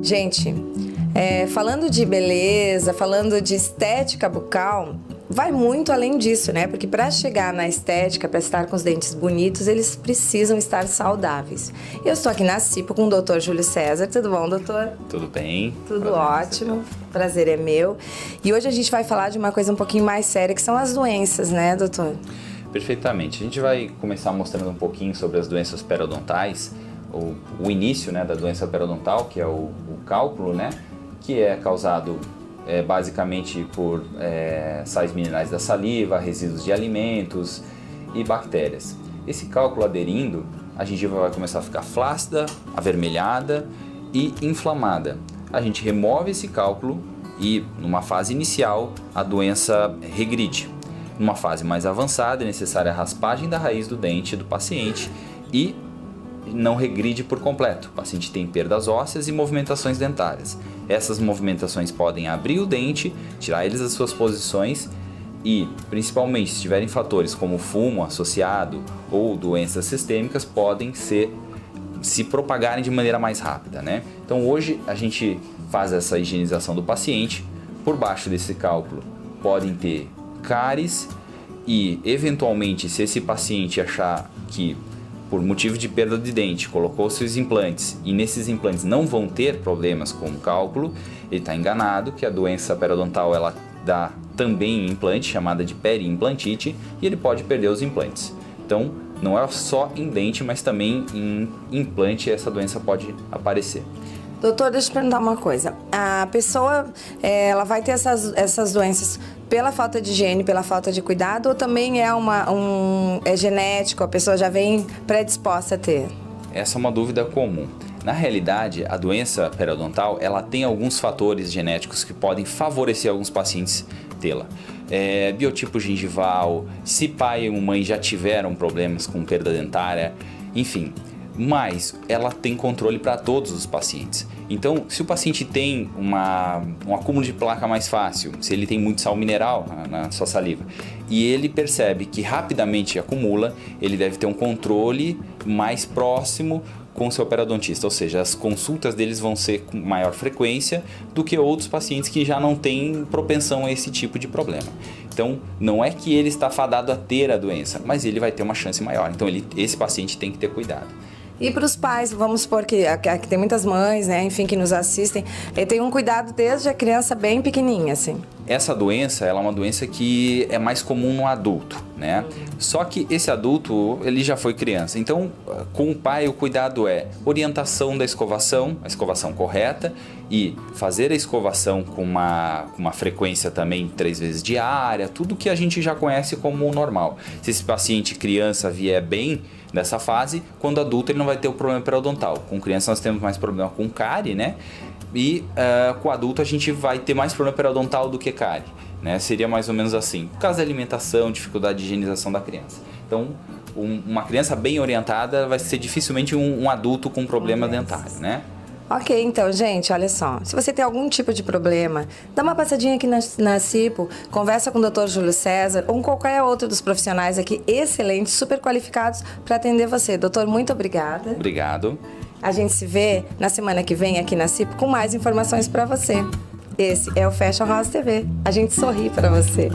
Gente, falando de beleza, falando de estética bucal, vai muito além disso, né? Porque para chegar na estética, para estar com os dentes bonitos, eles precisam estar saudáveis. Eu estou aqui na CIPO com o Dr. Júlio César. Tudo bom, doutor? Tudo bem. Tudo ótimo. Prazer é meu. E hoje a gente vai falar de uma coisa um pouquinho mais séria, que são as doenças, né, doutor? Perfeitamente. A gente vai começar mostrando um pouquinho sobre as doenças periodontais, o início, né, da doença periodontal, que é o cálculo, né, que é causado basicamente por sais minerais da saliva, resíduos de alimentos e bactérias. Esse cálculo aderindo, a gengiva vai começar a ficar flácida, avermelhada e inflamada. A gente remove esse cálculo e, numa fase inicial, a doença regride. Numa fase mais avançada, é necessária a raspagem da raiz do dente do paciente e não regride por completo. O paciente tem perdas ósseas e movimentações dentárias. Essas movimentações podem abrir o dente, tirar eles das suas posições e, principalmente, se tiverem fatores como fumo associado ou doenças sistêmicas, podem se propagarem de maneira mais rápida, né? Então, hoje a gente faz essa higienização do paciente. Por baixo desse cálculo podem ter cáries e, eventualmente, se esse paciente achar que por motivo de perda de dente, colocou seus implantes e nesses implantes não vão ter problemas com o cálculo, ele está enganado, que a doença periodontal ela dá também em implante, chamada de periimplantite, e ele pode perder os implantes. Então, não é só em dente, mas também em implante essa doença pode aparecer. Doutor, deixa eu perguntar uma coisa. A pessoa, ela vai ter essas doenças pela falta de higiene, pela falta de cuidado, ou também é genético, a pessoa já vem predisposta a ter? Essa é uma dúvida comum. Na realidade, a doença periodontal, ela tem alguns fatores genéticos que podem favorecer alguns pacientes tê-la. Biotipo gengival, se pai ou mãe já tiveram problemas com perda dentária, enfim. Mas ela tem controle para todos os pacientes. Então, se o paciente tem um acúmulo de placa mais fácil, se ele tem muito sal mineral na sua saliva, e ele percebe que rapidamente acumula, ele deve ter um controle mais próximo com o seu periodontista, ou seja, as consultas deles vão ser com maior frequência do que outros pacientes que já não têm propensão a esse tipo de problema. Então, não é que ele está fadado a ter a doença, mas ele vai ter uma chance maior. Então, esse paciente tem que ter cuidado. E para os pais, vamos supor que aqui tem muitas mães, né, enfim, que nos assistem, tem um cuidado desde a criança bem pequenininha, assim. Essa doença, ela é uma doença que é mais comum no adulto, né? Só que esse adulto, ele já foi criança. Então, com o pai, o cuidado é orientação da escovação, a escovação correta, e fazer a escovação com uma frequência também 3 vezes diária, tudo que a gente já conhece como normal. Se esse paciente criança vier bem nessa fase, quando adulto ele não vai ter o problema periodontal. Com criança nós temos mais problema com cárie, né? E com adulto a gente vai ter mais problema periodontal do que cárie, né? Seria mais ou menos assim, por causa da alimentação, dificuldade de higienização da criança. Então, uma criança bem orientada vai ser dificilmente um adulto com problema dentário, né? Ok, então, gente, olha só. Se você tem algum tipo de problema, dá uma passadinha aqui na CIPO, conversa com o Dr. Júlio César ou com qualquer outro dos profissionais aqui excelentes, super qualificados para atender você. Doutor, muito obrigada. Obrigado. A gente se vê na semana que vem aqui na CIPO com mais informações para você. Esse é o Fashion House TV. A gente sorri para você.